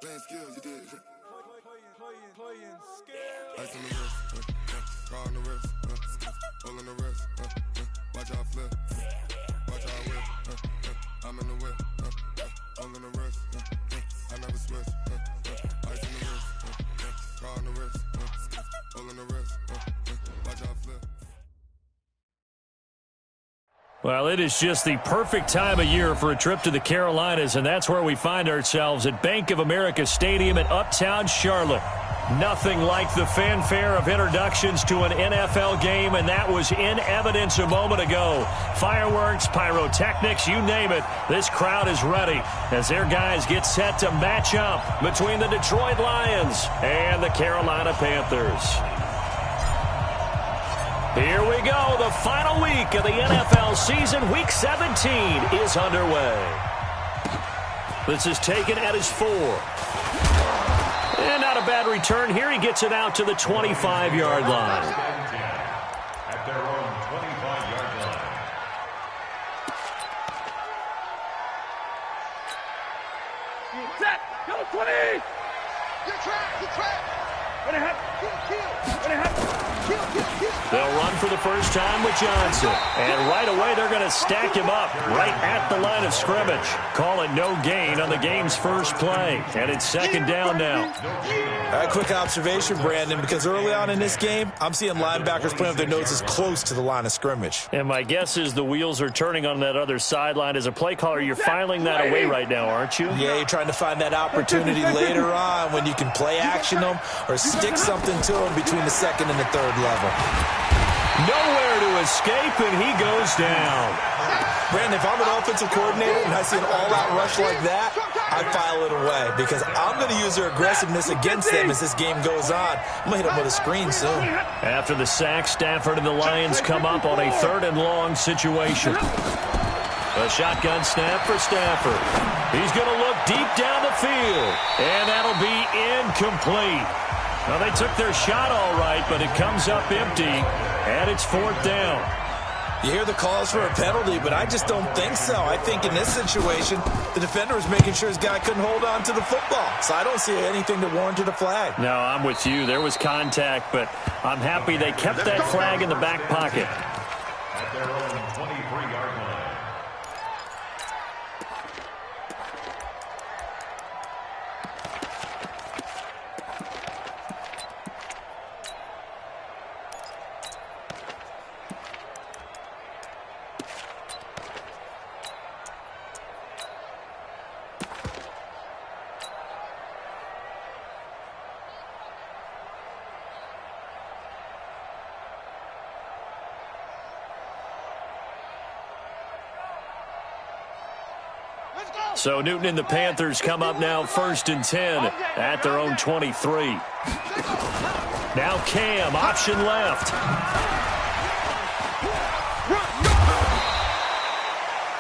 Playing skills, you did. Playing skills. Ice on the wrist, car on the wrist, hole in the wrist, watch how I flip, watch how I whip, I'm in the whip, hole in the wrist, I never switch, ice on the wrist, car on the wrist, hole in the wrist, watch how I flip. Well, it is just the perfect time of year for a trip to the Carolinas, and that's where we find ourselves at Bank of America Stadium in Uptown Charlotte. Nothing like the fanfare of introductions to an NFL game, and that was in evidence a moment ago. Fireworks, pyrotechnics, you name it. This crowd is ready as their guys get set to match up between the Detroit Lions and the Carolina Panthers. Here we go. The final week of the NFL season. Week 17 is underway. This is taken at his 4. And not a bad return here. He gets it out to the 25-yard line. At their own 25-yard line. Set. Go 20. Good trap. Good trap. What a hap. Kill. What a hap. They'll run for the first time with Johnson. And right away, they're going to stack him up right at the line of scrimmage. Call it no gain on the game's first play. And it's second down now. A quick observation, Brandon, because early on in this game, I'm seeing linebackers playing with their noses close to the line of scrimmage. And my guess is the wheels are turning on that other sideline. As a play caller, you're filing that away right now, aren't you? Yeah, you're trying to find that opportunity later on when you can play action them or stick something to them between the second and the third level. Nowhere to escape, and he goes down. Brandon, if I'm an offensive coordinator and I see an all-out rush like that, I file it away because I'm going to use their aggressiveness against them as this game goes on. I'm going to hit them with a screen soon. After the sack, Stafford and the Lions come up on a 3rd and long situation. A shotgun snap for Stafford. He's going to look deep down the field, and that'll be incomplete. Well, they took their shot all right, but it comes up empty, and it's 4th down. You hear the calls for a penalty, but I just don't think so. I think in this situation, the defender was making sure his guy couldn't hold on to the football. So I don't see anything that warranted a flag. No, I'm with you. There was contact, but I'm happy they kept that flag in the back pocket. At their own 23-yard line. So Newton and the Panthers come up now 1st and 10 at their own 23. Now Cam, option left.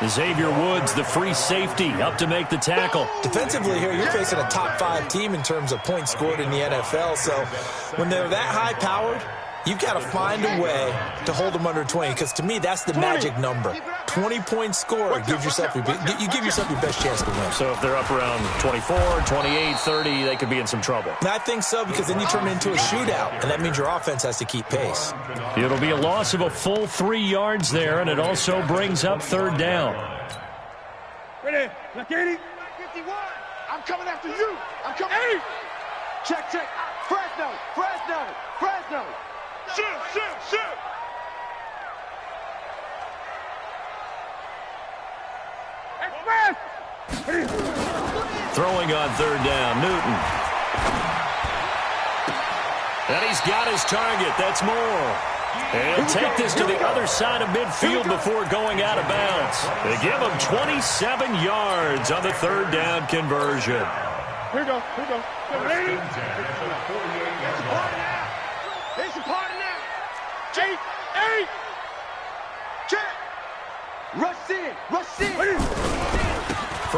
Xavier Woods, the free safety, up to make the tackle. Defensively here, you're facing a top 5 team in terms of points scored in the NFL. So when they're that high-powered, you've got to find a way to hold them under 20, because to me, that's the magic number. 20-point score, you give yourself your best chance to win. So if they're up around 24, 28, 30, they could be in some trouble. And I think so, because then you turn it into a shootout, and that means your offense has to keep pace. It'll be a loss of a full 3 yards there, and it also brings up 3rd down. Ready? Look, 80. 51. I'm coming after you. I'm coming. 80. Check. Fresno. Shoot. Express. Throwing on 3rd down, Newton. And he's got his target. That's Moore. And take this to the other side of midfield before going out of bounds. They give him 27 yards on the 3rd down conversion. Here we go. Ready? It's a party now. 8. Check. Rush in.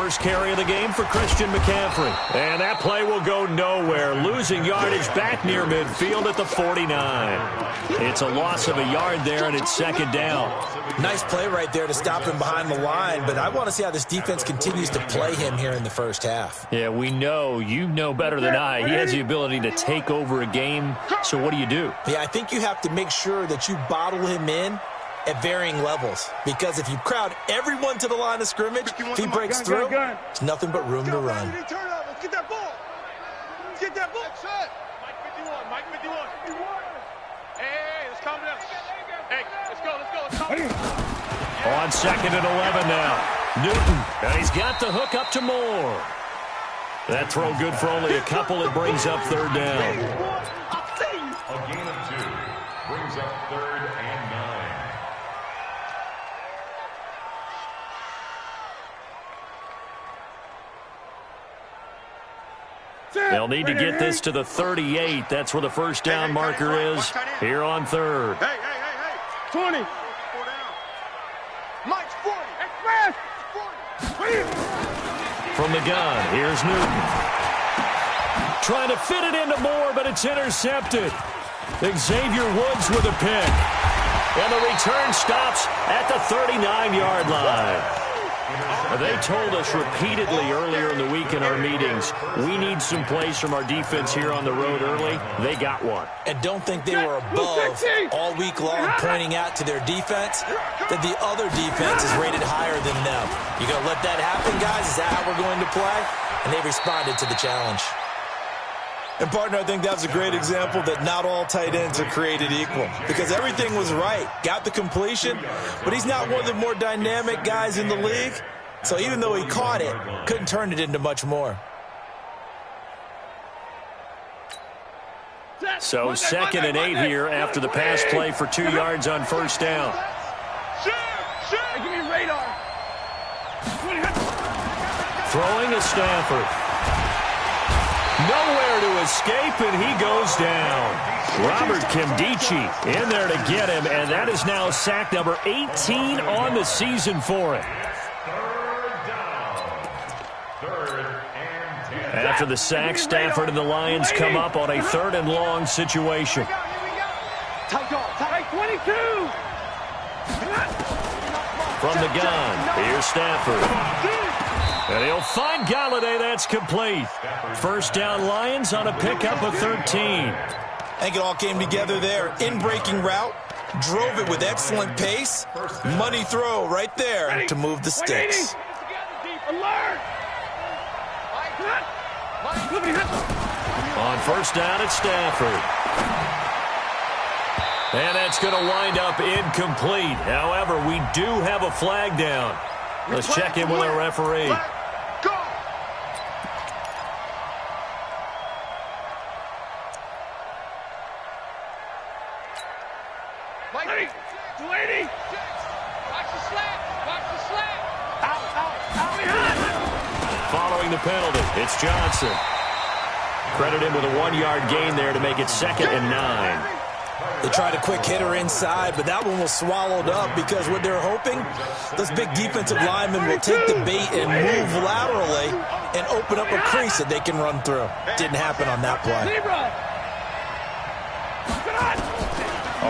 first carry of the game for Christian McCaffrey. And that play will go nowhere, losing yardage back near midfield at the 49. It's a loss of a yard there, and it's second down. Nice play right there to stop him behind the line, but I want to see how this defense continues to play him here in the first half. Yeah, we know. You know better than I. He has the ability to take over a game, so what do you do? Yeah, I think you have to make sure that you bottle him in at varying levels, because if you crowd everyone to the line of scrimmage, if he breaks through, it's nothing but room to run. Let's get that ball. Let's get that ball. Mike 51. Hey, let's calm down. Hey, let's go. On second and 11 now. Newton, and he's got the hook up to Moore. That throw good for only a couple. It brings up third down. A gain of 2 brings up 3rd and 9. They'll need to get this to the 38. That's where the first down marker is here on third. Hey. 20. Mike's 40. Express. 40. From the gun, here's Newton. Trying to fit it into Moore, but it's intercepted. Xavier Woods with a pick. And the return stops at the 39-yard line. They told us repeatedly earlier in the week in our meetings, we need some plays from our defense here on the road early. They got one. And don't think they were above all week long pointing out to their defense that the other defense is rated higher than them. You going to let that happen, guys? Is that how we're going to play? And they responded to the challenge. And, partner, I think that's a great example that not all tight ends are created equal, because everything was right. Got the completion, but he's not one of the more dynamic guys in the league. So even though he caught it, couldn't turn it into much more. So 2nd and 8 here after the pass play for 2 yards on first down. Give me radar. Throwing a Stafford. Nowhere to escape, and he goes down. Robert Kimdichie in there to get him, and that is now sack number 18 on the season for him. After the sack, Stafford and the Lions come up on a 3rd and long situation. Tight 22. From the gun, here's Stafford. And he'll find Galladay. That's complete. First down Lions on a pickup of 13. I think it all came together there. In-breaking route, drove it with excellent pace. Money throw right there to move the sticks. On first down, it's Stafford. And that's going to wind up incomplete. However, we do have a flag down. Let's check in with our referee. Following the penalty, it's Johnson. Credit him with a 1-yard gain there to make it 2nd and 9. They tried a quick hitter inside, but that one was swallowed up because what they're hoping, those big defensive linemen will take the bait and move laterally and open up a crease that they can run through. Didn't happen on that play.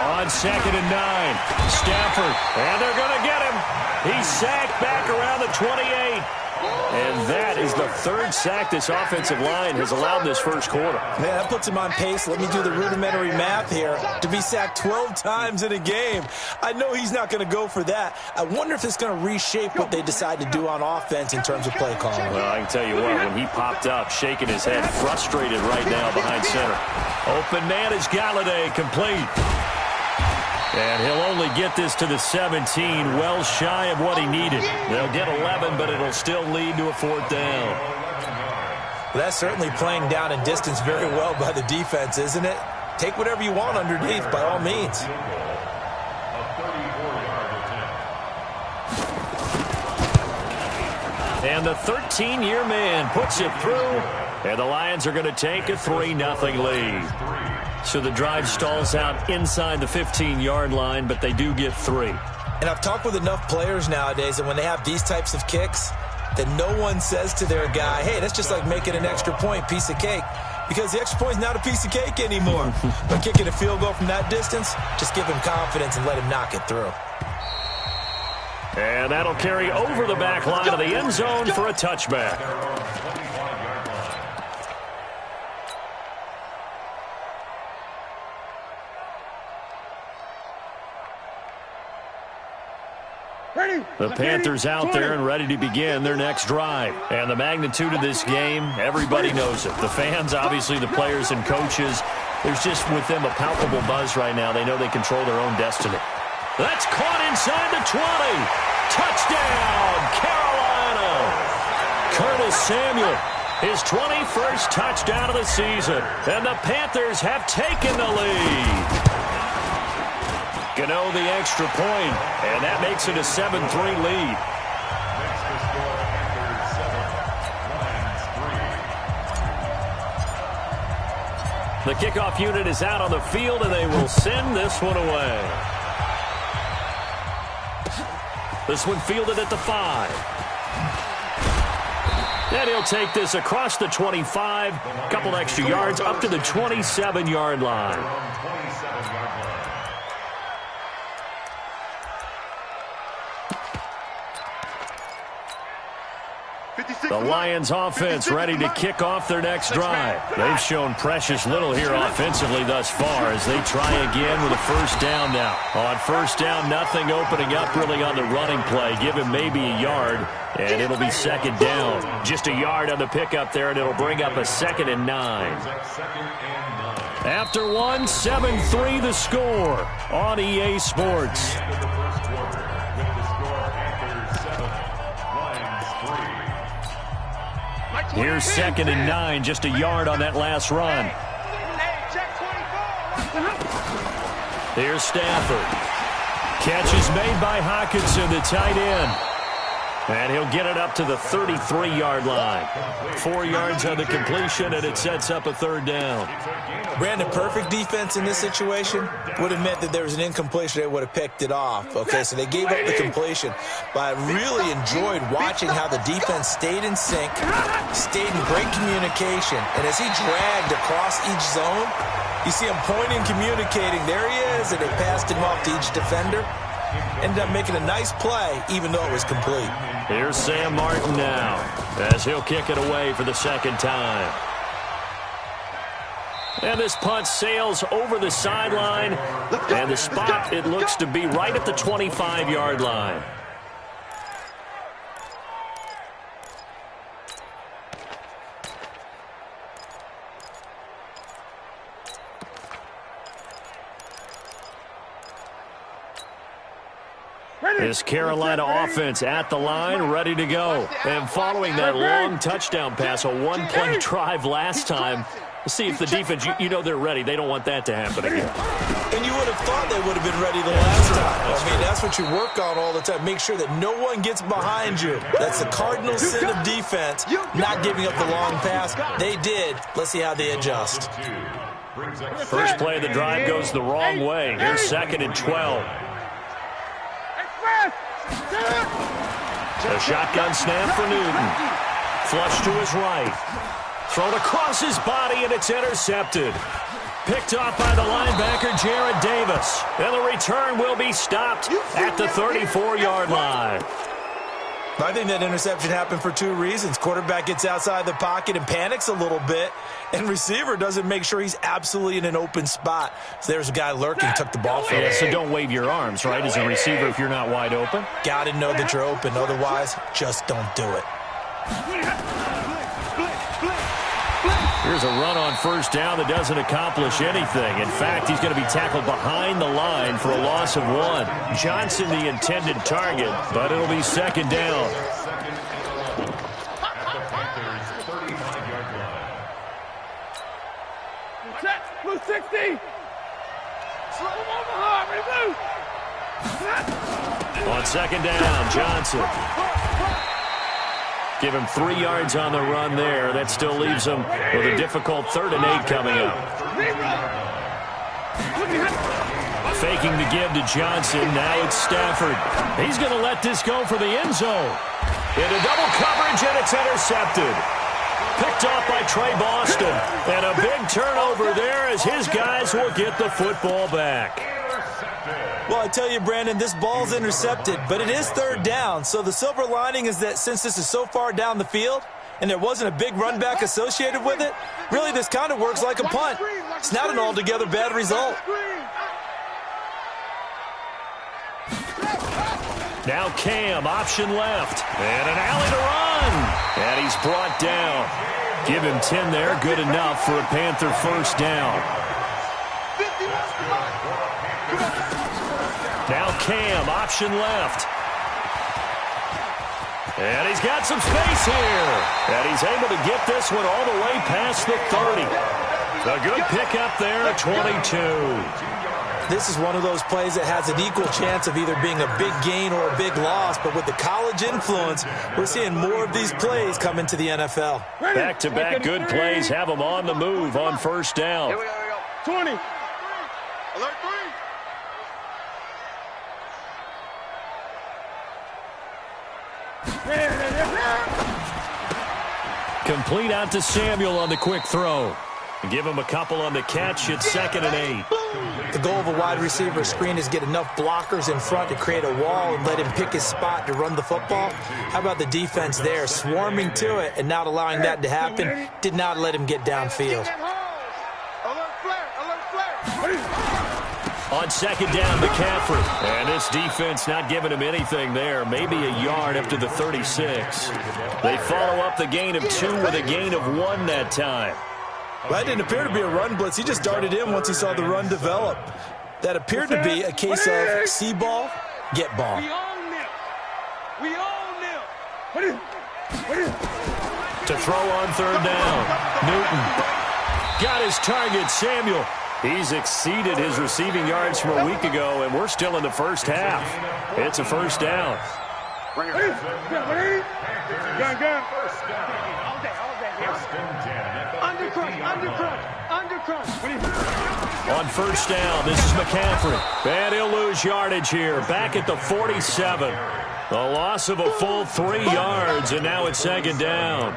On 2nd and 9, Stafford, and they're going to get him. He's sacked back around the 28. And that is the 3rd sack this offensive line has allowed this first quarter. Man, that puts him on pace. Let me do the rudimentary math here. To be sacked 12 times in a game, I know he's not going to go for that. I wonder if it's going to reshape what they decide to do on offense in terms of play calling. Well, I can tell you what, when he popped up, shaking his head, frustrated right now behind center. Open man is Galladay, complete. And he'll only get this to the 17, well shy of what he needed. They'll get 11, but it'll still lead to a 4th down. Well, that's certainly playing down and distance very well by the defense, isn't it? Take whatever you want underneath, by all means. And the 13-year man puts it through, and the Lions are going to take a 3-0 lead. So the drive stalls out inside the 15-yard line, but they do get 3. And I've talked with enough players nowadays, and when they have these types of kicks, that no one says to their guy, hey, that's just like making an extra point, piece of cake. Because the extra point is not a piece of cake anymore. But kicking a field goal from that distance, just give him confidence and let him knock it through. And that'll carry over the back line of the end zone for a touchback. The Panthers out there and ready to begin their next drive. And the magnitude of this game, everybody knows it. The fans, obviously the players and coaches, there's just with them a palpable buzz right now. They know they control their own destiny. That's caught inside the 20. Touchdown, Carolina. Curtis Samuel, his 21st touchdown of the season. And the Panthers have taken the lead. Gano the extra point, and that makes it a 7-3 lead. The kickoff unit is out on the field, and they will send this one away. This one fielded at the 5. And he'll take this across the 25, a couple extra yards up to the 27-yard line. The Lions offense ready to kick off their next drive. They've shown precious little here offensively thus far as they try again with a first down now. On first down, nothing opening up really on the running play. Give him maybe a yard, and it'll be second down. Just a yard on the pickup there, and it'll bring up a 2nd and 9. After one, 7-3 the score on EA Sports. Here's 2nd and 9, just a yard on that last run. Here's Stafford. Catch is made by Hockenson, the tight end. And he'll get it up to the 33-yard line. 4 yards on the completion, and it sets up a third down. Brandon, perfect defense in this situation would have meant that there was an incompletion. They would have picked it off. Okay, so they gave up the completion. But I really enjoyed watching how the defense stayed in sync, stayed in great communication. And as he dragged across each zone, you see him pointing, communicating. There he is, and they passed him off to each defender. Ended up making a nice play, even though it was complete. Here's Sam Martin now, as he'll kick it away for the second time. And this punt sails over the sideline, and the spot, it looks to be right at the 25-yard line. This Carolina offense at the line, ready to go. And following that long touchdown pass, a one-play drive last time, see if the defense, you know they're ready. They don't want that to happen again. And you would have thought they would have been ready the last time. I mean, that's what you work on all the time. Make sure that no one gets behind you. That's the cardinal sin of defense, not giving up the long pass. They did. Let's see how they adjust. First play of the drive goes the wrong way. Here's 2nd and 12. A shotgun snap for Newton. Flush to his right. Thrown across his body, and it's intercepted. Picked off by the linebacker, Jared Davis. And the return will be stopped at the 34-yard line. I think that interception happened for 2 reasons. Quarterback gets outside the pocket and panics a little bit, and receiver doesn't make sure he's absolutely in an open spot. So there's a guy lurking, took the ball from him. Yeah, so don't wave your arms, right, as a receiver if you're not wide open. Got to know that you're open. Otherwise, just don't do it. Here's a run on first down that doesn't accomplish anything. In fact, he's going to be tackled behind the line for a loss of 1. Johnson, the intended target, but it'll be second down. Blue 60. On second down, Johnson. Give him 3 yards on the run there. That still leaves him with a difficult 3rd and 8 coming up. Faking the give to Johnson. Now it's Stafford. He's going to let this go for the end zone. Into double coverage, and it's intercepted. Picked off by Trey Boston. And a big turnover there as his guys will get the football back. Well, I tell you, Brandon, this ball's intercepted, but it is third down. So the silver lining is that since this is so far down the field and there wasn't a big run back associated with it, really this kind of works like a punt. It's not an altogether bad result. Now Cam, option left, and an alley to run. And he's brought down. Give him 10 there, good enough for a Panther first down. Now Cam, option left. And he's got some space here. And he's able to get this one all the way past the 30. A good pickup there at 22. This is one of those plays that has an equal chance of either being a big gain or a big loss. But with the college influence, we're seeing more of these plays come into the NFL. Back-to-back good plays have them on the move on first down. Here we go. 20. Alert 3. Complete out to Samuel on the quick throw. Give him a couple on the catch. It's 2nd and 8. The goal of a wide receiver screen is get enough blockers in front to create a wall and let him pick his spot to run the football. How about the defense there, swarming to it and not allowing that to happen? Did not let him get downfield. Alert flare. Alert flare. On 2nd down, McCaffrey. And this defense not giving him anything there. Maybe a yard up to the 36. They follow up the gain of 2 with a gain of 1 that time. Well, that didn't appear to be a run blitz. He just darted in once he saw the run develop. That appeared to be a case of see ball, get ball. We own them. We own them. To throw on 3rd down. Newton got his target, Samuel. He's exceeded his receiving yards from a week ago, and we're still in the first half. It's a first down. Gun. On first down, this is McCaffrey. And he'll lose yardage here. Back at the 47. A loss of a full 3 yards, and now it's 2nd down.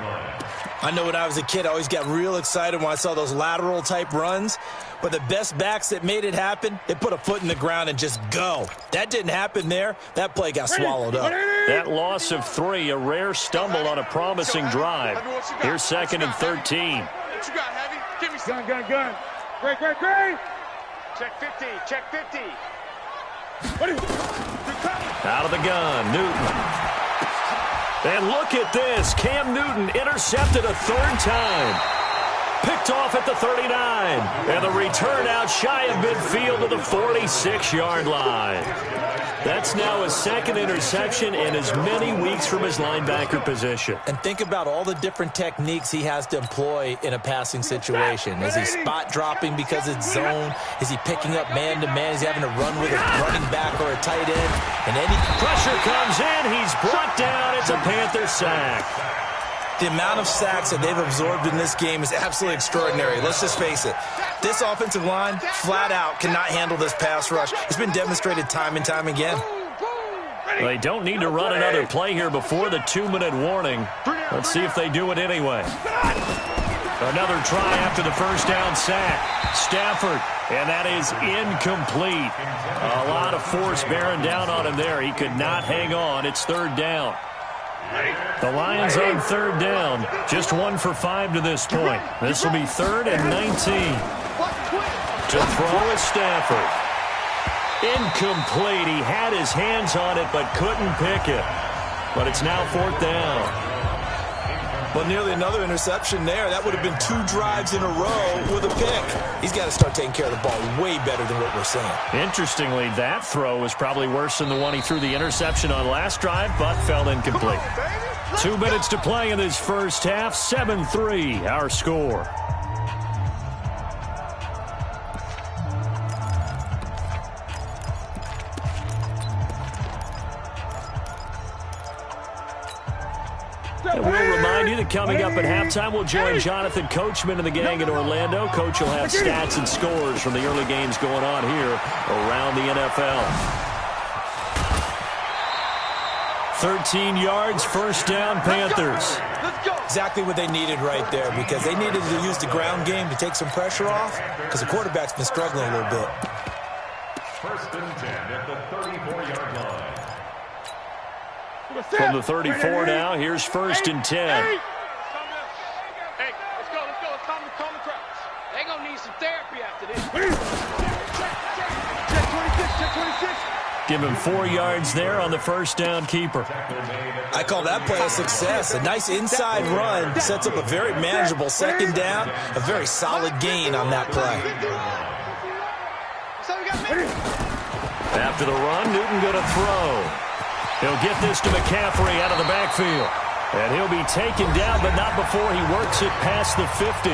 I know when I was a kid, I always got real excited when I saw those lateral-type runs. But the best backs that made it happen, they put a foot in the ground and just go. That didn't happen there. That play got swallowed up. That loss of 3, a rare stumble on a promising drive. Here's 2nd and 13. What you got, Heavy? Give me some. Gun. Great. Check 50. Check 50. Out of the gun, Newton. And look at this. Cam Newton intercepted a 3rd time. Picked off at the 39. And the return out shy of midfield to the 46-yard line. That's now his 2nd interception in as many weeks from his linebacker position. And think about all the different techniques he has to employ in a passing situation. Is he spot dropping because it's zone? Is he picking up man-to-man? Is he having to run with a running back or a tight end? And any pressure comes in. He's brought down. It's a Panther sack. The amount of sacks that they've absorbed in this game is absolutely extraordinary. Let's just face it. This offensive line, flat out, cannot handle this pass rush. It's been demonstrated time and time again. They don't need to run another play here before the 2-minute warning. Let's see if they do it anyway. Another try after the first down sack. Stafford, and that is incomplete. A lot of force bearing down on him there. He could not hang on. It's 3rd down. The Lions on 3rd down. Just 1 for 5 to this point. This will be 3rd and 19. To throw is Stafford. Incomplete. He had his hands on it but couldn't pick it. But it's now 4th down. Well, nearly another interception there. That would have been 2 drives in a row with a pick. He's got to start taking care of the ball way better than what we're seeing. Interestingly, that throw was probably worse than the one he threw the interception on last drive, but fell incomplete. 2 minutes to play in this first half. 7-3, our score. And we'll remind you that coming up at halftime, we'll join Jonathan Coachman and the gang in Orlando. Coach will have stats and scores from the early games going on here around the NFL. 13 yards, first down, Panthers. Let's go. Exactly what they needed right there, because they needed to use the ground game to take some pressure off, because the quarterback's been struggling a little bit. First and 10 at the 34-yard line. From the 34 now, here's first and 10. Hey, let's go. Let's calm the crowds. They're going to need some therapy after this. Check 26, check 26. Give him 4 yards there on the first down keeper. I call that play a success. A nice inside run sets up a very manageable second down, a very solid gain on that play. After the run, Newton going to throw. He'll get this to McCaffrey out of the backfield. And he'll be taken down, but not before he works it past the 50.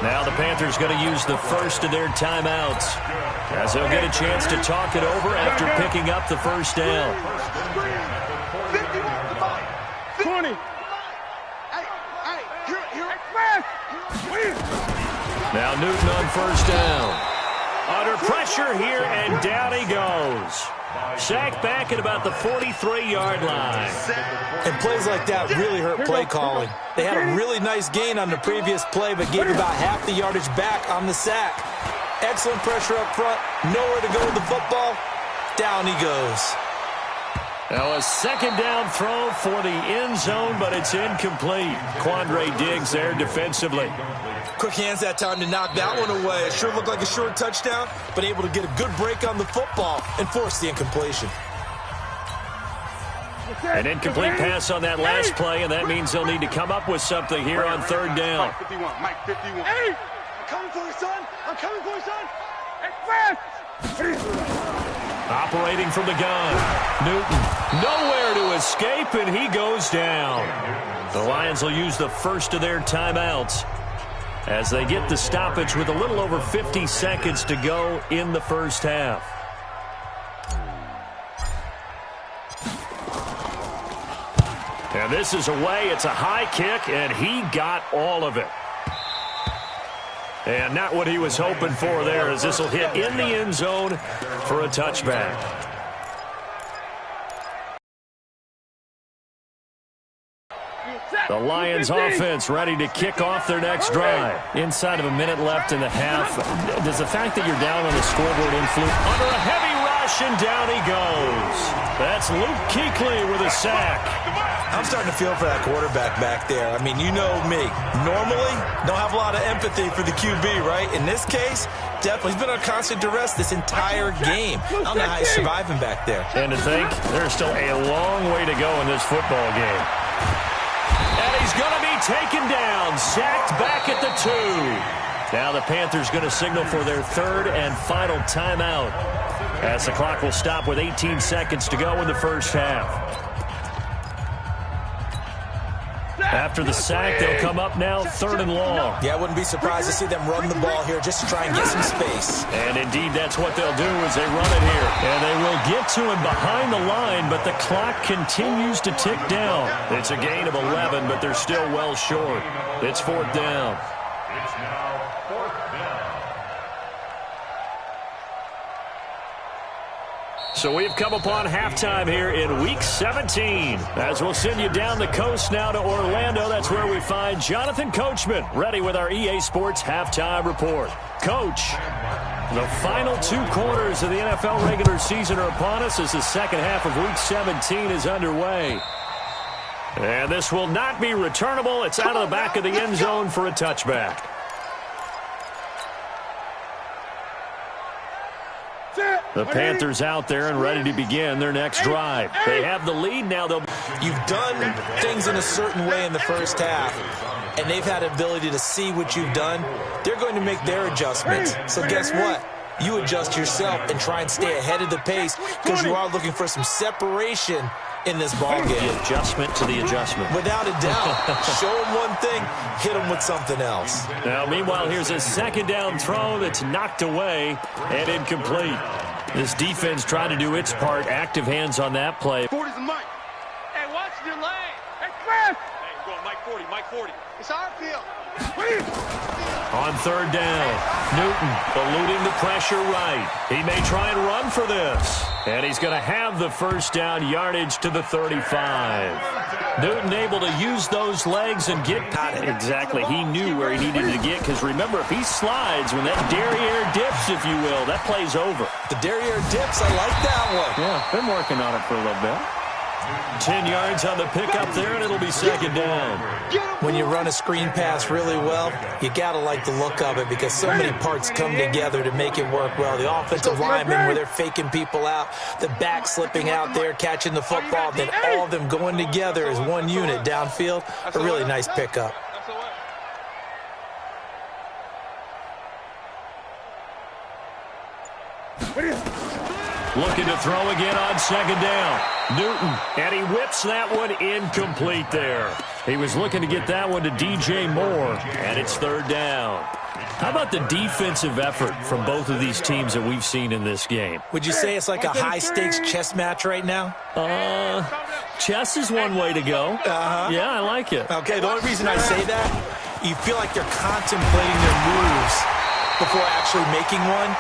Now the Panthers going to use the first of their timeouts, as they'll get a chance to talk it over after picking up the first down. 20. Now Newton on first down. Under pressure here, and down he goes. Sacked back at about the 43-yard line. And plays like that really hurt play calling. They had a really nice gain on the previous play, but gave about half the yardage back on the sack. Excellent pressure up front. Nowhere to go with the football. Down he goes. Now a second down throw for the end zone, but it's incomplete. Quandre Diggs there defensively. Quick hands that time to knock that one away. It sure looked like a short touchdown, but able to get a good break on the football and force the incompletion. An incomplete pass on that last play, and that means they'll need to come up with something here on third down. Mike 51. Hey! I'm coming for you, son! I'm coming for you, son! Express! Operating from the gun. Newton nowhere to escape, and he goes down. The Lions will use the first of their timeouts as they get the stoppage with a little over 50 seconds to go in the first half. And this is away. It's a high kick, and he got all of it. And not what he was hoping for there, as this will hit in the end zone for a touchback. The Lions offense ready to kick off their next drive. Inside of a minute left in the half. Does the fact that you're down on the scoreboard influence? Under a heavy rush, and down he goes. That's Luke Kuechly with a sack. I'm starting to feel for that quarterback back there. I mean, you know me. Normally, don't have a lot of empathy for the QB, right? In this case, definitely. He's been on constant duress this entire game. I don't know how he's surviving back there. And to think, there's still a long way to go in this football game. And he's going to be taken down, sacked back at the 2. Now the Panthers going to signal for their third and final timeout, as the clock will stop with 18 seconds to go in the first half. After the sack, they'll come up now third and long. Yeah, I wouldn't be surprised to see them run the ball here just to try and get some space. And indeed, that's what they'll do as they run it here. And they will get to him behind the line, but the clock continues to tick down. It's a gain of 11, but they're still well short. It's fourth down. It's now fourth down. So we've come upon halftime here in Week 17. As we'll send you down the coast now to Orlando. That's where we find Jonathan Coachman ready with our EA Sports Halftime Report. Coach, the final 2 quarters of the NFL regular season are upon us as the second half of Week 17 is underway. And this will not be returnable. It's out of the back of the end zone for a touchback. The Panthers out there and ready to begin their next drive. They have the lead now. You've done things in a certain way in the first half, and they've had the ability to see what you've done. They're going to make their adjustments. So guess what? You adjust yourself and try and stay ahead of the pace, because you are looking for some separation in this ball game. The adjustment to the adjustment. Without a doubt. Show them one thing, hit them with something else. Now, meanwhile, here's a second down throw that's knocked away and incomplete. This defense trying to do its part. Active hands on that play. 40's the Mike. Hey, watch your lane. Hey, Chris. Hey, go on, Mike 40, Mike 40. It's our field. On third down, Newton eluding the pressure right. He may try and run for this. And he's going to have the first down yardage to the 35. Newton able to use those legs and get exactly. He knew where he needed to get because remember, if he slides, when that derriere dips, if you will, that play's over. The derriere dips, I like that one. Yeah, been working on it for a little bit. 10 yards on the pickup there, and it'll be second down. When you run a screen pass really well, you got to like the look of it because so many parts come together to make it work well. The offensive linemen, where they're faking people out, the back slipping out there, catching the football, then all of them going together as one unit downfield. A really nice pickup. Looking to throw again on second down. Newton, and he whips that one incomplete there. He was looking to get that one to DJ Moore, and it's third down. How about the defensive effort from both of these teams that we've seen in this game? Would you say it's like a high-stakes chess match right now? Chess is one way to go. Yeah, I like it. Okay, the only reason I say that, you feel like they're contemplating their moves before actually making one,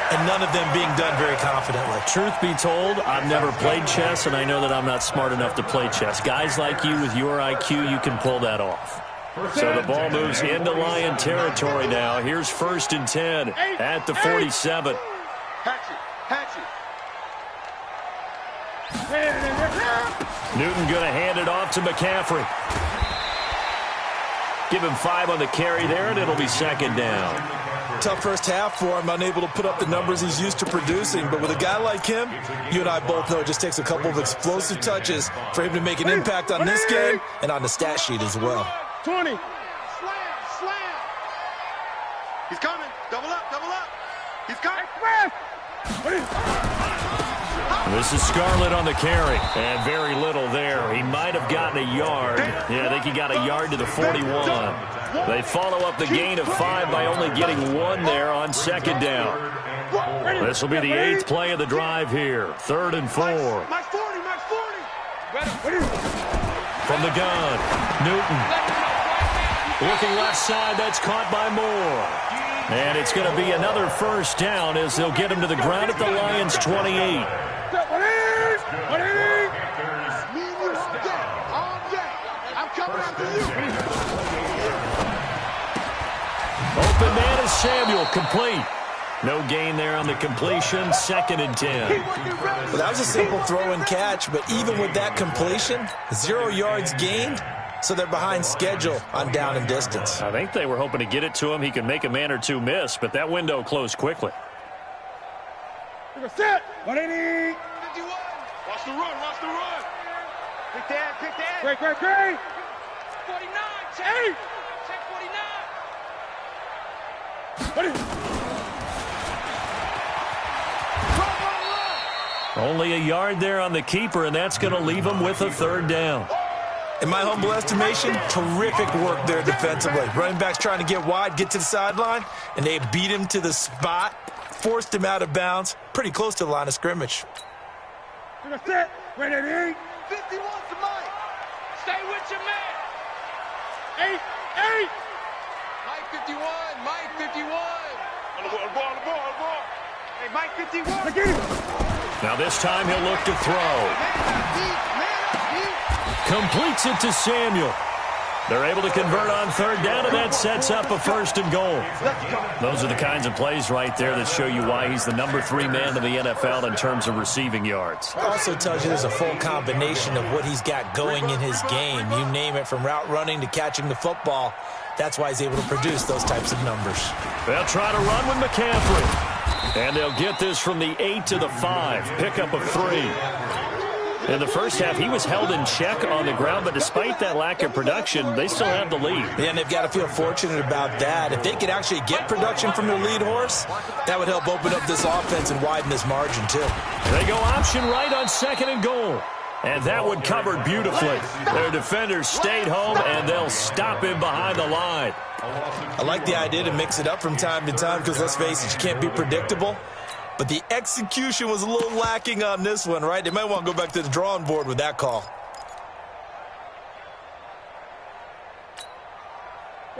and none of them being done very confidently. Truth be told, I've never played chess, and I know that I'm not smart enough to play chess. Guys like you with your IQ, you can pull that off. So the ball moves into Lion territory now. Here's 1st and 10 at the 47. Newton going to hand it off to McCaffrey. Give him 5 on the carry there, and it'll be second down. Tough first half for him, unable to put up the numbers he's used to producing. But with a guy like him, you and I both know it just takes a couple of explosive touches for him to make an impact on this game and on the stat sheet as well. 20. Slam. He's coming. Double up. He's coming. This is Scarlett on the carry, and very little there. He might have gotten a yard. Yeah, I think he got a yard to the 41. They follow up the gain of 5 by only getting 1 there on second down. This will be the 8th play of the drive here. 3rd and 4. From the gun, Newton. Looking left side, that's caught by Moore. And it's going to be another first down as they'll get him to the ground at the Lions' 28. Open man is Samuel, complete. No gain there on the completion, 2nd and 10. Well, that was a simple throw and catch, but even with that completion, 0 yards gained, so they're behind schedule on down and distance. I think they were hoping to get it to him. He could make a man or two miss, but that window closed quickly. Set. 180. 51. Watch the run. Pick that. Great. 49. Check 49. Only a yard there on the keeper, and that's going to leave him with a 3rd down. In my humble estimation, terrific work there defensively. Running backs trying to get wide, get to the sideline, and they beat him to the spot, forced him out of bounds, pretty close to the line of scrimmage. Set. 180. 51 to Mike. Stay with your man. 8. Mike 51. On the ball. Hey, Mike 51. Now this time he'll look to throw. Completes it to Samuel. They're able to convert on 3rd down, and that sets up a 1st and goal. Those are the kinds of plays right there that show you why he's the number 3 man in the NFL in terms of receiving yards. Also tells you there's a full combination of what he's got going in his game. You name it, from route running to catching the football. That's why he's able to produce those types of numbers. They'll try to run with McCaffrey. And they'll get this from the 8 to the 5. Pickup of 3. In the first half, he was held in check on the ground, but despite that lack of production, they still have the lead. Yeah, and they've got to feel fortunate about that. If they could actually get production from their lead horse, that would help open up this offense and widen this margin, too. They go option right on 2nd and goal. And that one covered beautifully. Their defenders stayed home, and they'll stop him behind the line. I like the idea to mix it up from time to time because, let's face it, you can't be predictable. But the execution was a little lacking on this one, right? They might want to go back to the drawing board with that call.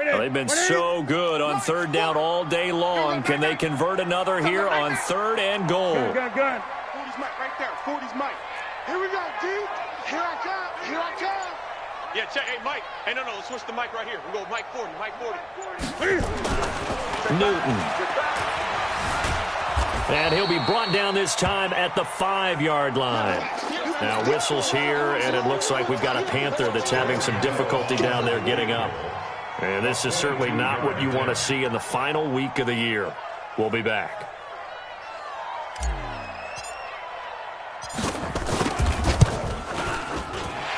Well, they've been so good on third down all day long. Can they convert another here on third and goal? Gun. 40's Mike right there. 40's Mike. Here we go, D. Here I come. Here I come. Yeah, check. Hey, Mike. Hey, no. Let's switch the mic right here. We go Mike 40. Mike 40. Newton. And he'll be brought down this time at the 5-yard line. Now whistles here, and it looks like we've got a Panther that's having some difficulty down there getting up. And this is certainly not what you want to see in the final week of the year. We'll be back.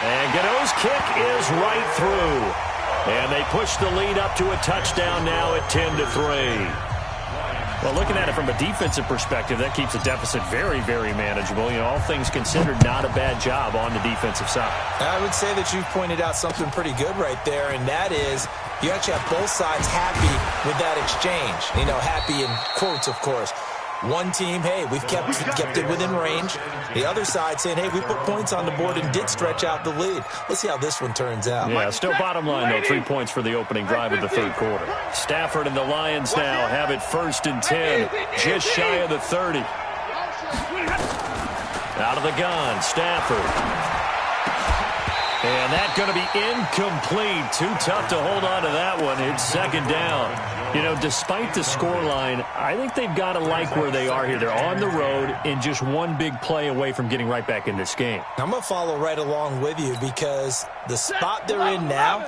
And Gano's kick is right through. And they push the lead up to a touchdown now at 10-3. Well, looking at it from a defensive perspective, that keeps the deficit very, very manageable. You know, all things considered, not a bad job on the defensive side. I would say that you've pointed out something pretty good right there, and that is you actually have both sides happy with that exchange. You know, happy in quotes, of course. One team, hey, we've kept it within range. The other side saying, hey, we put points on the board and did stretch out the lead. Let's see how this one turns out. Yeah, still bottom line, though, 3 points for the opening drive of the third quarter. Stafford and the Lions now have it 1st and 10, just shy of the 30. Out of the gun, Stafford. And that's going to be incomplete. Too tough to hold on to that one. It's 2nd down. You know, despite the scoreline, I think they've got to like where they are here. They're on the road and just one big play away from getting right back in this game. I'm going to follow right along with you because the spot they're in now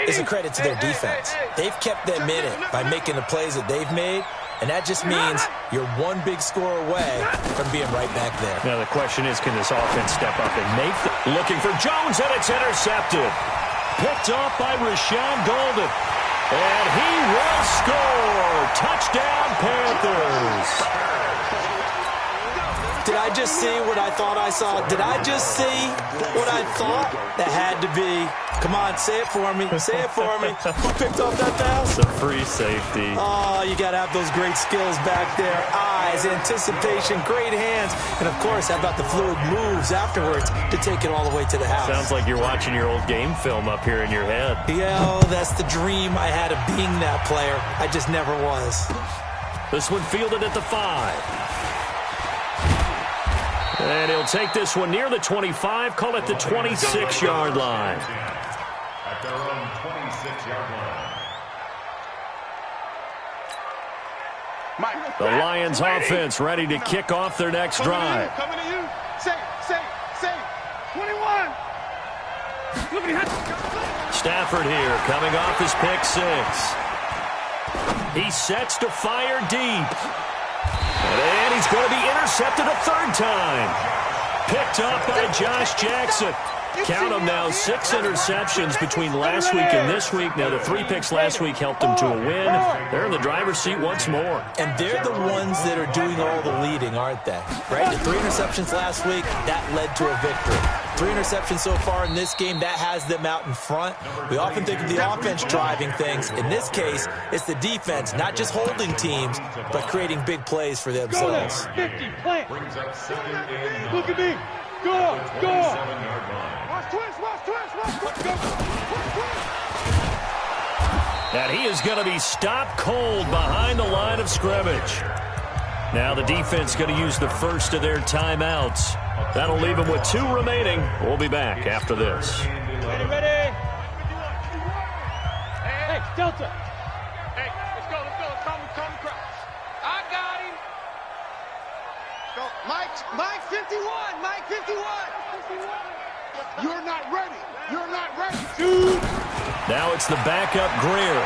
is a credit to their defense. They've kept them in it by making the plays that they've made. And that just means you're one big score away from being right back there. Now the question is, can this offense step up and make the... Looking for Jones, and it's intercepted. Picked off by Rashawn Golden. And he will score. Touchdown, Panthers. Did I just see what I thought I saw? Did I just see what I thought? That had to be. Come on, say it for me. Say it for me. Who picked off that pass? It's a free safety. Oh, you got to have those great skills back there. Eyes, anticipation, great hands. And, of course, how about the fluid moves afterwards to take it all the way to the house? Sounds like you're watching your old game film up here in your head. Yeah, that's the dream I had of being that player. I just never was. This one fielded at the 5. And he'll take this one near the 25, call it the 26-yard line. At their own 26-yard line. The Lions offense ready to kick off their next drive. Coming to you. Say. 21. Stafford here coming off his pick 6. He sets to fire deep. And he's going to be intercepted a 3rd time. Picked up by Josh Jackson. Count them now, 6 interceptions between last week and this week. Now, the 3 picks last week helped them to a win. They're in the driver's seat once more. And they're the ones that are doing all the leading, aren't they? Right? The 3 interceptions last week, that led to a victory. 3 interceptions so far in this game, that has them out in front. We often think of the offense driving things. In this case, it's the defense, not just holding teams, but creating big plays for themselves. 50, plant. Look at me. Go. Watch twist. And he is going to be stopped cold behind the line of scrimmage. Now the defense going to use the first of their timeouts. That'll leave them with 2 remaining. We'll be back after this. Ready. Hey, Delta. Hey, let's go. Calm the crowd. I got him. Go. Mike 51. Mike 51. You're not ready, dude. Now it's the backup Greer.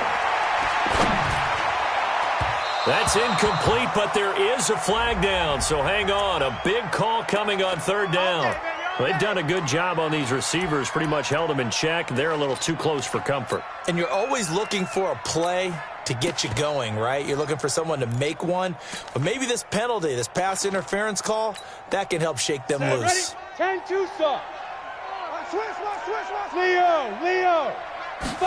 That's incomplete, but there is a flag down, so hang on. A big call coming on 3rd down. They've done a good job on these receivers, pretty much held them in check. They're a little too close for comfort. And you're always looking for a play to get you going, right? You're looking for someone to make one. But maybe this penalty, this pass interference call, that can help shake them loose. 10-2 stop. Switch. Leo. 5.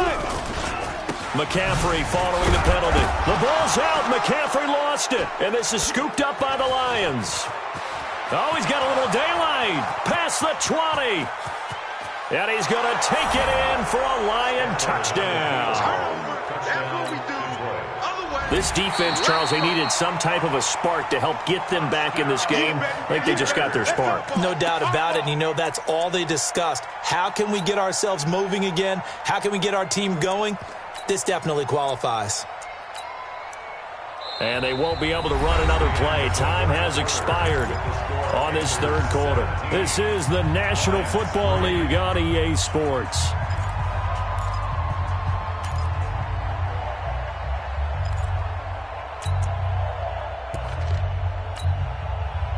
McCaffrey following the penalty. The ball's out. McCaffrey lost it. And this is scooped up by the Lions. Oh, he's got a little daylight. Past the 20. And he's going to take it in for a Lion touchdown. This defense, Charles, they needed some type of a spark to help get them back in this game. I think they just got their spark. No doubt about it. And you know, that's all they discussed. How can we get ourselves moving again? How can we get our team going? This definitely qualifies. And they won't be able to run another play. Time has expired on this third quarter. This is the National Football League on EA Sports.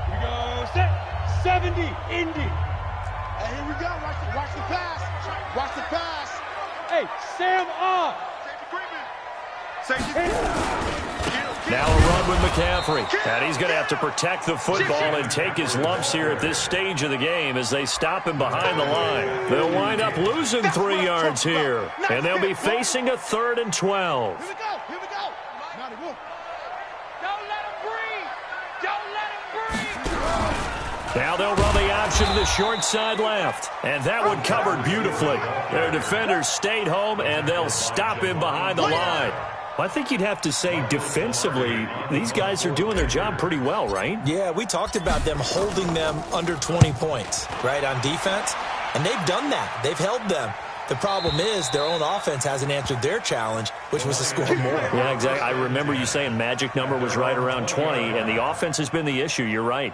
Here we go. Set. 70. Indy. Hey, here we go. Watch the pass. Watch the pass. Hey, Sam off. Now a run with McCaffrey. And he's going to have to protect the football and take his lumps here at this stage of the game as they stop him behind the line. They'll wind up losing 3 yards here. And they'll be facing a 3rd and 12. Here we go. Here we go. Don't let him breathe. Don't let him breathe. Now they'll run the option to the short side left. And that one covered beautifully. Their defenders stayed home, and they'll stop him behind the line. I think you'd have to say defensively, these guys are doing their job pretty well, right? Yeah, we talked about them holding them under 20 points, right, on defense. And they've done that. They've held them. The problem is their own offense hasn't answered their challenge, which was to score more. Yeah, exactly. I remember you saying magic number was right around 20, and the offense has been the issue. You're right.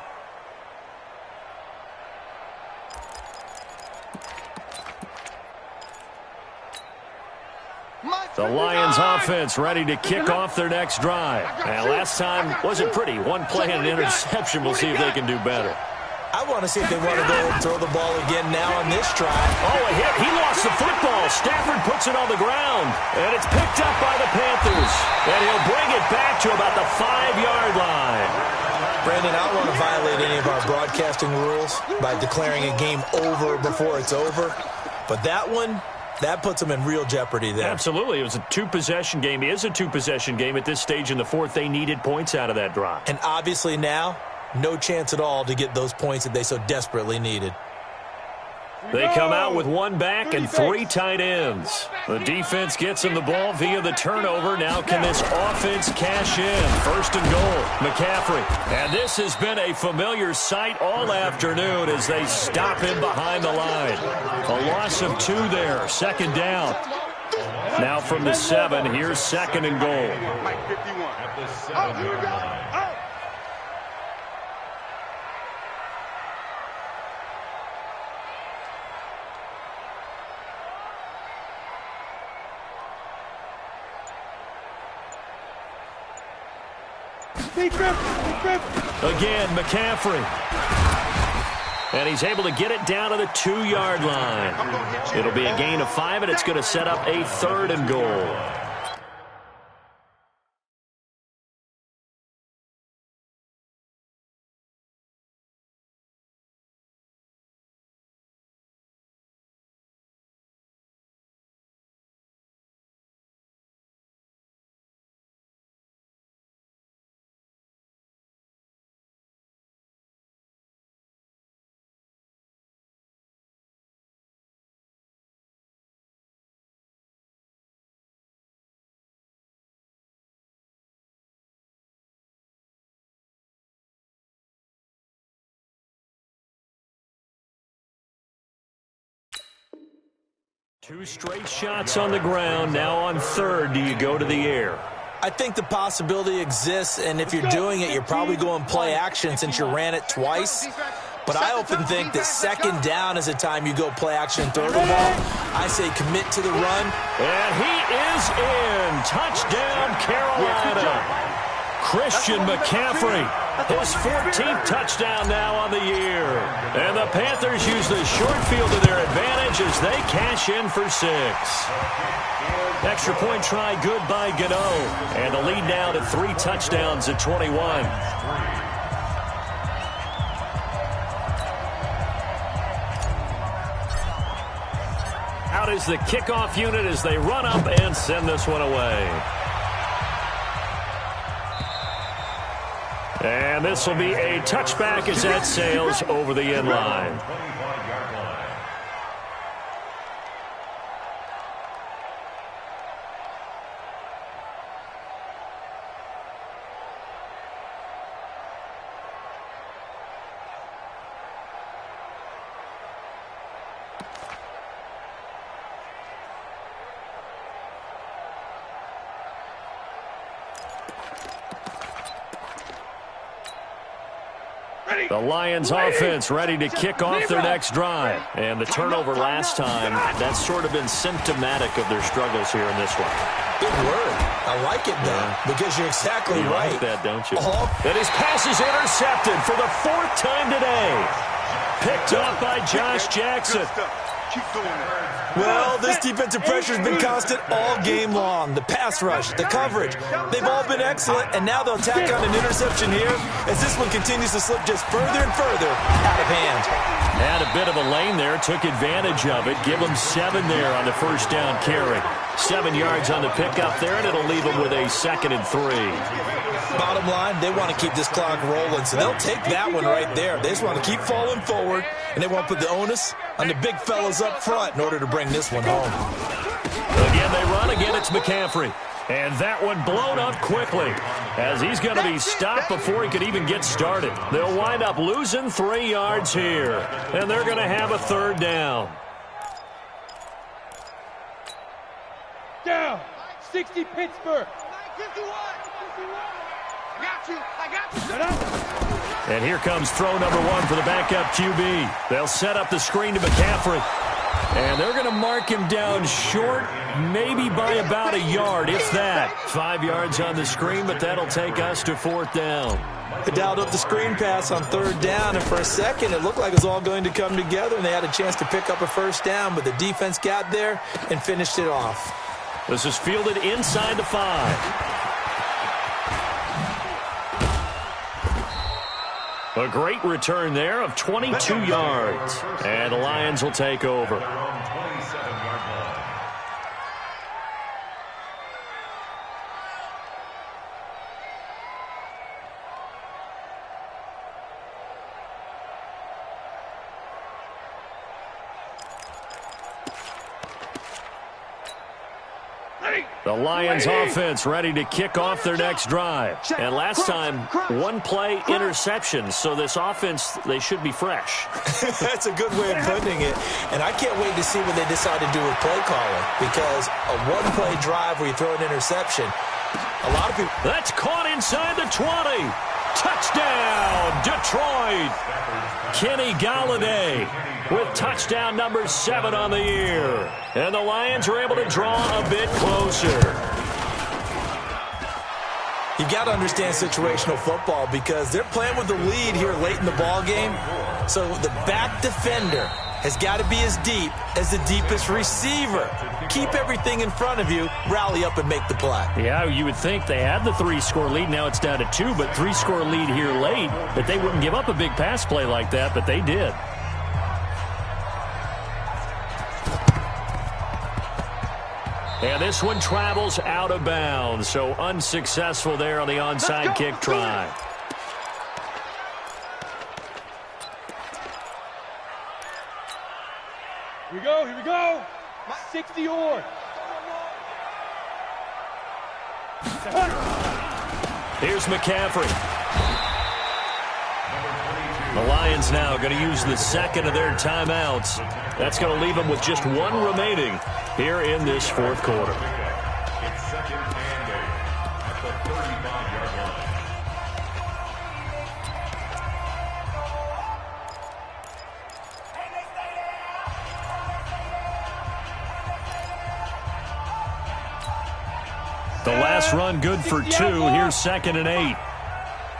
The Lions offense ready to kick off their next drive. Now, last time wasn't pretty. One play and an interception. We'll see if they can do better. I want to see if they want to go and throw the ball again now on this drive. Oh, a hit. He lost the football. Stafford puts it on the ground. And it's picked up by the Panthers. And he'll bring it back to about the 5-yard line. Brandon, I don't want to violate any of our broadcasting rules by declaring a game over before it's over. But that one, that puts them in real jeopardy there. Absolutely. It was a 2-possession game. It is a 2-possession game at this stage in the fourth. They needed points out of that drive. And obviously now, no chance at all to get those points that they so desperately needed. They come out with 1 back and 3 tight ends. The defense gets them the ball via the turnover. Now can this offense cash in? 1st and goal, McCaffrey. And this has been a familiar sight all afternoon as they stop him behind the line. A loss of 2 there, 2nd down. Now from the 7, here's 2nd and goal. Mike 51. Oh, here we go. Again, McCaffrey. And he's able to get it down to the 2-yard line. It'll be a gain of 5, and it's going to set up a 3rd and goal. Two straight shots on the ground. Now on 3rd, do you go to the air? I think the possibility exists, and if you're doing it, you're probably going play action since you ran it twice. But I often think that 2nd down is the time you go play action and throw the ball. I say commit to the run. And he is in. Touchdown, Carolina. Christian McCaffrey, his 14th touchdown now on the year. And the Panthers use the short field to their advantage as they cash in for 6. Extra point try good by Gano. And the lead now to 3 touchdowns at 21. Out is the kickoff unit as they run up and send this one away. And this will be a touchback as that sails over the end line. The Lions offense ready to kick off their next drive. And the turnover last time, that's sort of been symptomatic of their struggles here in this one. Good word. I like it, though, because you're exactly right. You like that, don't you? And his pass is intercepted for the 4th time today. Picked up by Josh Jackson. Keep doing it. Well, this defensive pressure has been constant all game long. The pass rush, the coverage, they've all been excellent, and now they'll tack on an interception here as this one continues to slip just further and further out of hand. Had a bit of a lane there, took advantage of it. Give them 7 there on the first down carry. 7 yards on the pickup there, and it'll leave them with a 2nd and 3. Bottom line, they want to keep this clock rolling, so they'll take that one right there. They just want to keep falling forward, and they want to put the onus on the big fellas up front in order to bring this one home. Again, they run. Again, it's McCaffrey. And that one blown up quickly as he's going to be stopped before he could even get started. They'll wind up losing 3 yards here, and they're going to have a 3rd down. Down. 60 Pittsburgh. 51. I got you. And here comes throw number 1 for the backup QB. They'll set up the screen to McCaffrey. And they're going to mark him down short, maybe by about a yard, if that. 5 yards on the screen, but that'll take us to 4th down. They dialed up the screen pass on 3rd down, and for a second it looked like it was all going to come together, and they had a chance to pick up a 1st down, but the defense got there and finished it off. This is fielded inside the 5. A great return there of 22 yards. And the Lions will take over. The Lions offense ready to kick off their next drive. And last time, 1-play interception. So this offense, they should be fresh. That's a good way of putting it. And I can't wait to see what they decide to do with play calling. Because a 1-play drive where you throw an interception, a lot of people... That's caught inside the 20. Touchdown, Detroit. Kenny Galladay with touchdown number 7 on the year. And the Lions are able to draw a bit closer. You got to understand situational football because they're playing with the lead here late in the ball game. So the back defender has got to be as deep as the deepest receiver. Keep everything in front of you, rally up and make the play. Yeah, you would think they had the 3-score lead. Now it's down to 2, but 3-score lead here late. That they wouldn't give up a big pass play like that, but they did. And this one travels out of bounds, so unsuccessful there on the onside kick try. Here we go. 60 or. Here's McCaffrey. The Lions now going to use the 2nd of their timeouts. That's going to leave them with just 1 remaining here in this 4th quarter. It's 2nd and 8 at the 35-yard line. The last run good for 2. Here's 2nd and 8.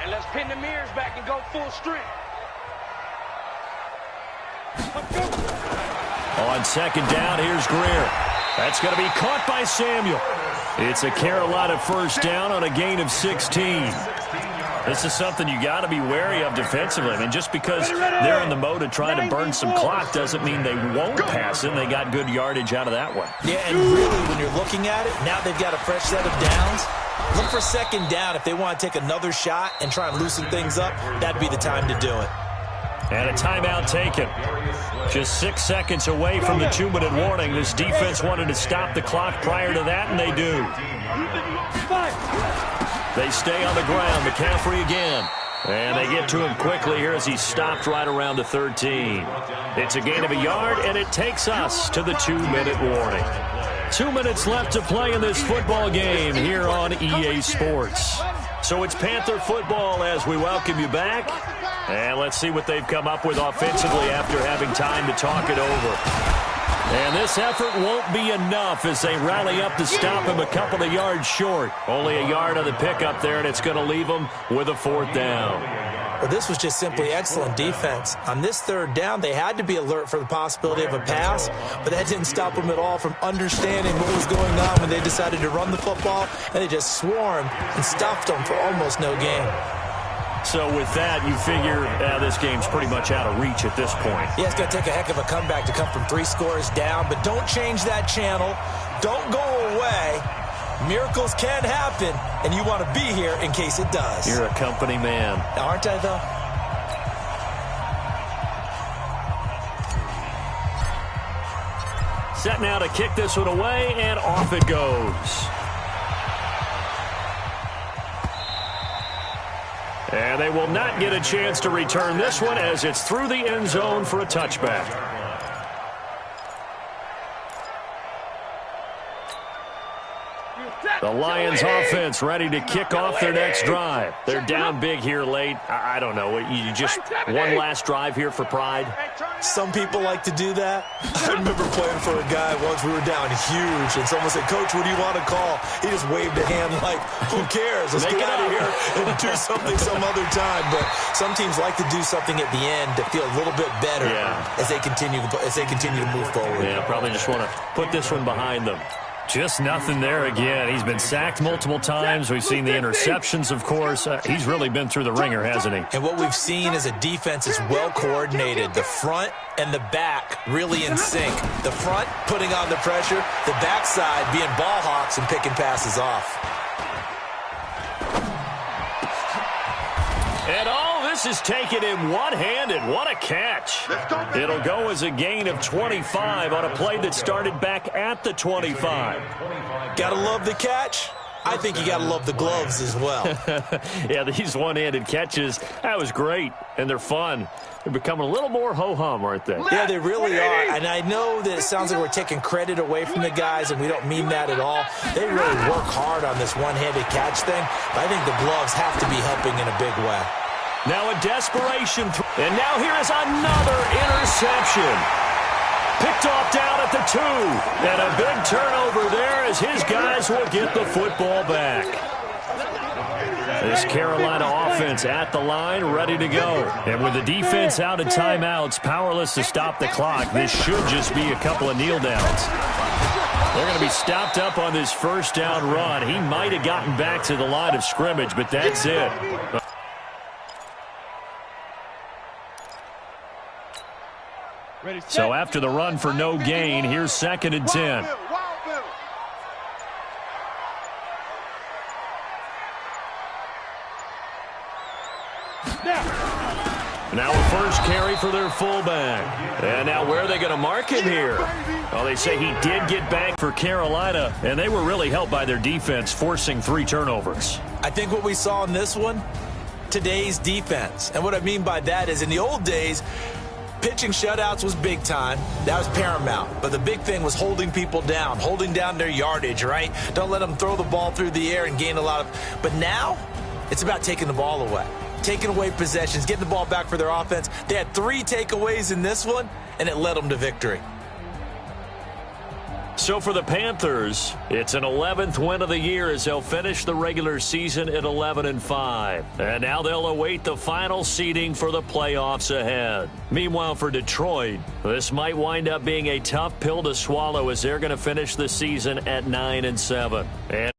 And let's pin the mirrors back and go full strength. On 2nd down, here's Greer. That's going to be caught by Samuel. It's a Carolina 1st down on a gain of 16. This is something you got to be wary of defensively. I mean, just because they're in the mode of trying to burn some clock doesn't mean they won't pass it. They got good yardage out of that one. Yeah, and really, when you're looking at it, now they've got a fresh set of downs. Look for 2nd down. If they want to take another shot and try and loosen things up, that'd be the time to do it. And a timeout taken. Just 6 seconds away from the 2-minute warning. This defense wanted to stop the clock prior to that, and they do. They stay on the ground. McCaffrey again. And they get to him quickly here as he's stopped right around the 13. It's a gain of a yard, and it takes us to the 2-minute warning. 2 minutes left to play in this football game here on EA Sports. So it's Panther football as we welcome you back. And let's see what they've come up with offensively after having time to talk it over. And this effort won't be enough as they rally up to stop him a couple of yards short. Only a yard on the pickup there, and it's going to leave them with a 4th down. Well, this was just simply excellent defense. On this 3rd down, they had to be alert for the possibility of a pass, but that didn't stop them at all from understanding what was going on when they decided to run the football, and they just swarmed and stuffed them for almost no gain. So with that, you figure this game's pretty much out of reach at this point. Yeah, it's going to take a heck of a comeback to come from 3 scores down, but don't change that channel. Don't go away. Miracles can happen, and you want to be here in case it does. You're a company man. Aren't I, though? Set now to kick this one away, and off it goes. And they will not get a chance to return this one as it's through the end zone for a touchback. The Lions offense ready to kick off their next drive. They're down big here late. I don't know. You just one last drive here for pride? Some people like to do that. I remember playing for a guy once. We were down huge, and someone said, "Coach, what do you want to call?" He just waved a hand like, who cares? Let's get out of here and do something some other time. But some teams like to do something at the end to feel a little bit better as they continue to move forward. Yeah, probably just want to put this one behind them. Just nothing there again. He's been sacked multiple times. We've seen the interceptions, of course. He's really been through the ringer, hasn't he? And what we've seen is a defense is well coordinated. The front and the back really in sync. The front putting on the pressure, the backside being ball hawks and picking passes off. And all this is taken in one-handed. What a catch. It'll go as a gain of 25 on a play that started back at the 25. Gotta love the catch. I think you gotta love the gloves as well. Yeah, these one-handed catches, that was great, and they're fun. They're becoming a little more ho-hum, aren't they? Yeah, they really are. And I know that it sounds like we're taking credit away from the guys, and we don't mean that at all. They really work hard on this one-handed catch thing, but I think the gloves have to be helping in a big way. Now a desperation and now here is another interception. Picked off down at the 2. And a big turnover there as his guys will get the football back. This Carolina offense at the line, ready to go. And with the defense out of timeouts, powerless to stop the clock, this should just be a couple of kneel downs. They're going to be stopped up on this first down run. He might have gotten back to the line of scrimmage, but that's it. So after the run for no gain, here's 2nd and 10. Now a first carry for their fullback. And now where are they going to mark him here? Well, they say he did get back for Carolina, and they were really helped by their defense, forcing 3 turnovers. I think what we saw in this one, today's defense. And what I mean by that is in the old days, pitching shutouts was big time. That was paramount. But the big thing was holding people down, holding down their yardage, right? Don't let them throw the ball through the air and gain a lot of... But now, it's about taking the ball away. Taking away possessions, getting the ball back for their offense. They had 3 takeaways in this one, and it led them to victory. So for the Panthers, it's an 11th win of the year as they'll finish the regular season at 11-5. And now they'll await the final seeding for the playoffs ahead. Meanwhile, for Detroit, this might wind up being a tough pill to swallow as they're going to finish the season at 9-7. And